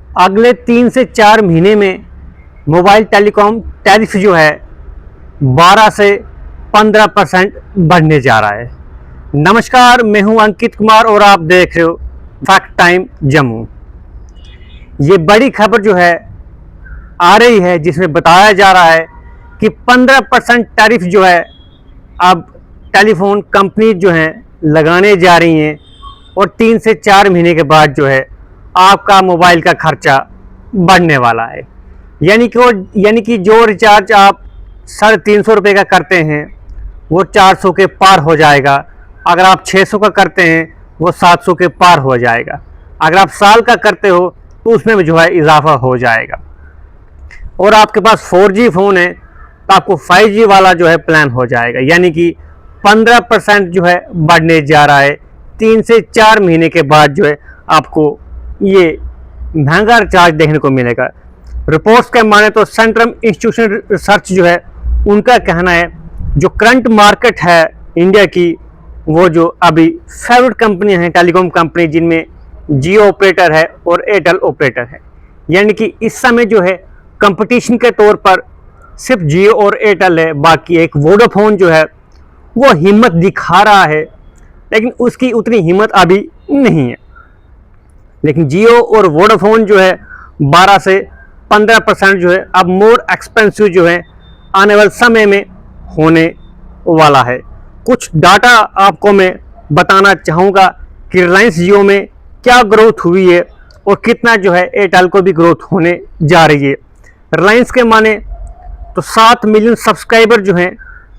अगले 3 से 4 महीने में मोबाइल टेलीकॉम टैरिफ जो है 12 से 15% बढ़ने जा रहा है। नमस्कार, मैं हूं अंकित कुमार और आप देख रहे हो फैक्ट टाइम जम्मू। ये बड़ी खबर जो है आ रही है जिसमें बताया जा रहा है कि 15% टैरिफ जो है अब टेलीफोन कंपनी जो हैं लगाने जा रही हैं और 3 से 4 महीने के बाद जो है आपका मोबाइल का खर्चा बढ़ने वाला है। यानी कि जो रिचार्ज आप 350 रुपये का करते हैं वो 400 के पार हो जाएगा। अगर आप 600 का करते हैं वो 700 के पार हो जाएगा। अगर आप साल का करते हो तो उसमें भी जो है इजाफा हो जाएगा। और आपके पास 4G फ़ोन है तो आपको 5G वाला जो है प्लान हो जाएगा। यानी कि 15% जो है बढ़ने जा रहा है। 3 से 4 महीने के बाद जो है आपको ये महंगा रिचार्ज देखने को मिलेगा। रिपोर्ट्स के माने तो सेंट्रम इंस्टीट्यूशन रिसर्च जो है उनका कहना है जो करंट मार्केट है इंडिया की, वो जो अभी फेवरेट कंपनियां हैं टेलीकॉम कंपनी, जिनमें जियो ऑपरेटर है और एयरटेल ऑपरेटर है। यानी कि इस समय जो है कंपटीशन के तौर पर सिर्फ जियो और एयरटेल है। बाकी एक वोडाफोन जो है वो हिम्मत दिखा रहा है, लेकिन उसकी उतनी हिम्मत अभी नहीं है। लेकिन जियो और वोडाफोन जो है 12 से 15% जो है अब मोर एक्सपेंसिव जो है आने वाले समय में होने वाला है। कुछ डाटा आपको मैं बताना चाहूँगा कि रिलायंस जियो में क्या ग्रोथ हुई है और कितना जो है एयरटेल को भी ग्रोथ होने जा रही है। रिलायंस के माने तो 7 मिलियन सब्सक्राइबर जो हैं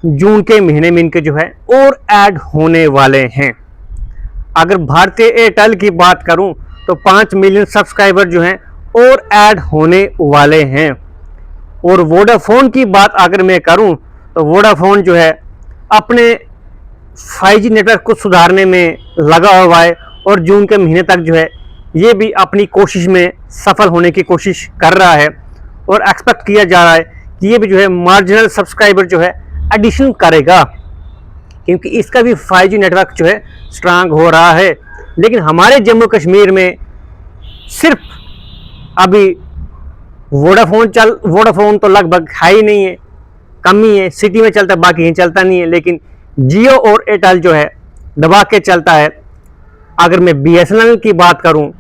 जून के महीने में इनके जो है और ऐड होने वाले हैं। अगर भारतीय एयरटेल की बात करूं तो 5 मिलियन सब्सक्राइबर जो हैं और ऐड होने वाले हैं। और वोडाफोन की बात अगर मैं करूं तो वोडाफोन जो है अपने 5G नेटवर्क को सुधारने में लगा हुआ है और जून के महीने तक जो है ये भी अपनी कोशिश में सफल होने की कोशिश कर रहा है। और एक्सपेक्ट किया जा रहा है कि ये भी जो है मार्जिनल सब्सक्राइबर जो है एडिशन करेगा, क्योंकि इसका भी 5G नेटवर्क जो है स्ट्रांग हो रहा है। लेकिन हमारे जम्मू कश्मीर में सिर्फ अभी वोडाफोन तो लगभग है ही नहीं है, कम ही है। सिटी में चलता है, बाकी ही चलता नहीं है। लेकिन जियो और एयरटेल जो है दबा के चलता है। अगर मैं BSNL की बात करूं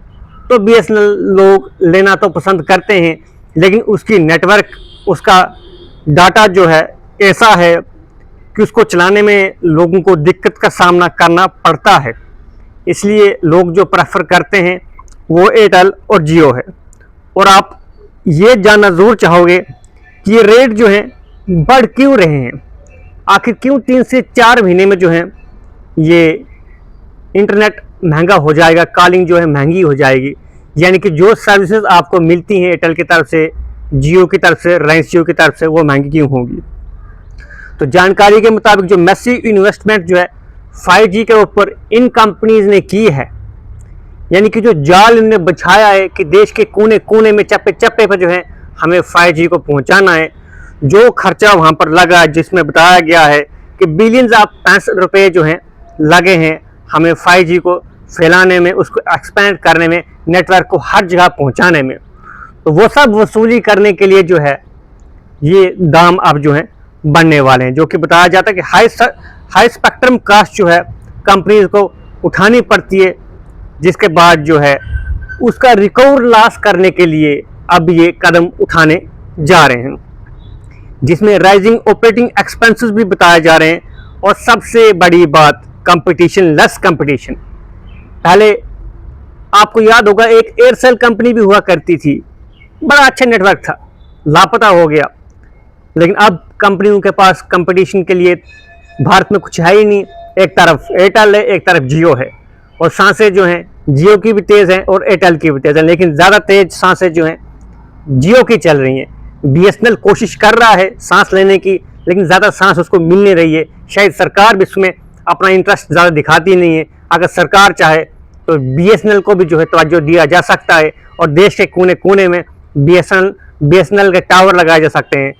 तो BSNL लोग लेना तो पसंद करते हैं, लेकिन उसकी नेटवर्क, उसका डाटा जो है ऐसा है कि उसको चलाने में लोगों को दिक्कत का सामना करना पड़ता है। इसलिए लोग जो प्रेफर करते हैं वो एयरटेल और जियो है। और आप ये जानना ज़रूर चाहोगे कि ये रेट जो है बढ़ क्यों रहे हैं, आखिर क्यों 3 से 4 महीने में जो है ये इंटरनेट महंगा हो जाएगा, कॉलिंग जो है महंगी हो जाएगी। यानी कि जो सर्विसेज आपको मिलती हैं एयरटेल की तरफ से, जियो की तरफ से, रिलायंस जियो की तरफ से, वो महंगी क्यों होंगी। तो जानकारी के मुताबिक जो मैसिव इन्वेस्टमेंट जो है 5G के ऊपर इन कंपनीज ने की है, यानी कि जो जाल इन्होंने बिछाया है कि देश के कोने कोने में, चप्पे चप्पे पर जो है हमें 5G को पहुंचाना है। जो खर्चा वहां पर लगा है, जिसमें बताया गया है कि बिलियंस ऑफ पैसे रुपये जो हैं लगे हैं हमें 5G को फैलाने में, उसको एक्सपेंड करने में, नेटवर्क को हर जगह पहुंचाने में। तो वो सब वसूली करने के लिए जो है ये दाम अब जो है बढ़ने वाले हैं। जो कि बताया जाता है कि हाई स्पेक्ट्रम कास्ट जो है कंपनीज को उठानी पड़ती है, जिसके बाद जो है उसका रिकवर लॉस करने के लिए अब ये कदम उठाने जा रहे हैं, जिसमें राइजिंग ऑपरेटिंग एक्सपेंसेस भी बताए जा रहे हैं। और सबसे बड़ी बात, कंपटीशन, लेस कंपटीशन। पहले आपको याद होगा एक एयरसेल कंपनी भी हुआ करती थी, बड़ा अच्छा नेटवर्क था, लापता हो गया। लेकिन अब कंपनियों के पास कंपटीशन के लिए भारत में कुछ है ही नहीं। एक तरफ एयरटेल है, एक तरफ जियो है, और सांसें जो हैं जियो की भी तेज़ हैं और एयरटेल की भी तेज़ हैं। लेकिन ज़्यादा तेज़ सांसें जो हैं जियो की चल रही हैं। BSNL कोशिश कर रहा है सांस लेने की, लेकिन ज़्यादा सांस उसको मिल नहीं रही है। शायद सरकार भी इसमें अपना इंटरेस्ट ज़्यादा दिखाती नहीं है। अगर सरकार चाहे तो BSNL को भी जो है तवज्जो दिया जा सकता है और देश के कोने कोने में BSNL के टावर लगाए जा सकते हैं।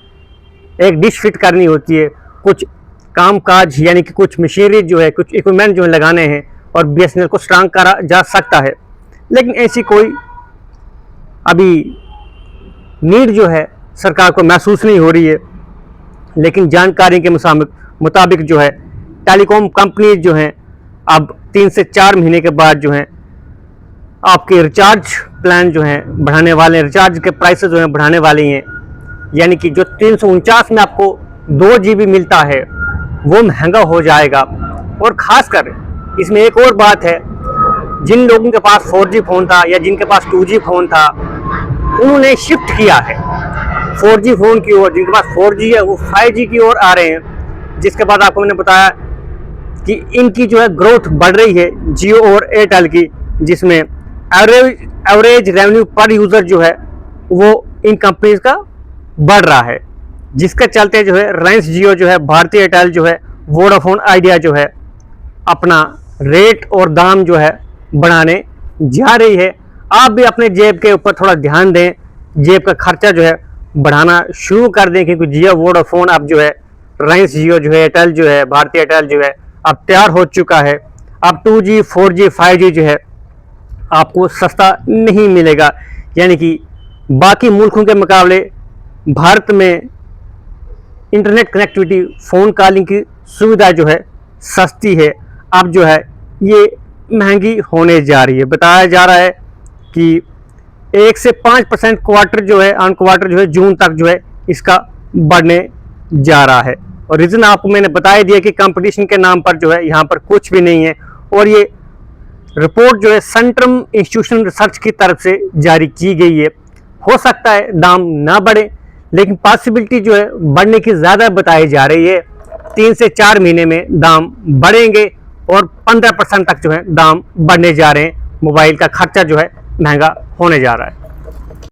एक डिश फिट करनी होती है, कुछ कामकाज यानी कि कुछ मशीनरी जो है, कुछ इक्विपमेंट जो है लगाने हैं और BSNL को स्ट्रांग करा जा सकता है। लेकिन ऐसी कोई अभी नीड जो है सरकार को महसूस नहीं हो रही है, लेकिन जानकारी के मुताबिक जो है टेलीकॉम कंपनी जो हैं अब 3 से 4 महीने के बाद जो है आपके रिचार्ज प्लान जो हैं बढ़ाने वाले हैं, रिचार्ज के प्राइसेस जो हैं बढ़ाने वाली हैं। यानी कि जो 349 में आपको 2 GB मिलता है वो महंगा हो जाएगा। और ख़ासकर इसमें एक और बात है, जिन लोगों के पास 4G फ़ोन था या जिनके पास 2G फ़ोन था उन्होंने शिफ्ट किया है 4G फ़ोन की ओर। जिनके पास 4G है वो 5G की ओर आ रहे हैं, जिसके बाद आपको मैंने बताया कि इनकी जो है ग्रोथ बढ़ रही है जियो और एयरटेल की, जिसमें एवरेज रेवेन्यू पर यूज़र जो है वो इन कंपनीज का बढ़ रहा है, जिसके चलते जो है रिलायंस जियो जो है, भारतीय एयरटेल जो है, वोडाफोन आइडिया जो है अपना रेट और दाम जो है बढ़ाने जा रही है। आप भी अपने जेब के ऊपर थोड़ा ध्यान दें, जेब का खर्चा जो है बढ़ाना शुरू कर दें, क्योंकि जियो वोडाफोन अब जो है, रिलायंस जियो जो है, एयरटेल जो है, भारतीय एयरटेल जो है अब तैयार हो चुका है। अब 2G 4G 5G जो है आपको सस्ता नहीं मिलेगा। यानी कि बाकी मुल्कों के मुकाबले भारत में इंटरनेट कनेक्टिविटी, फ़ोन कॉलिंग की सुविधा जो है सस्ती है, अब जो है ये महंगी होने जा रही है। बताया जा रहा है कि 1 से 5% क्वार्टर जो है, ऑन क्वार्टर जो है जून तक जो है इसका बढ़ने जा रहा है। और रीज़न आपको मैंने बता दिया कि कंपटीशन के नाम पर जो है यहाँ पर कुछ भी नहीं है। और ये रिपोर्ट जो है सेंट्रम इंस्टीट्यूशनल रिसर्च की तरफ से जारी की गई है। हो सकता है दाम ना बढ़े, लेकिन पॉसिबिलिटी जो है बढ़ने की ज़्यादा बताई जा रही है। 3 से 4 महीने में दाम बढ़ेंगे और 15% तक जो है दाम बढ़ने जा रहे हैं। मोबाइल का खर्चा जो है महंगा होने जा रहा है।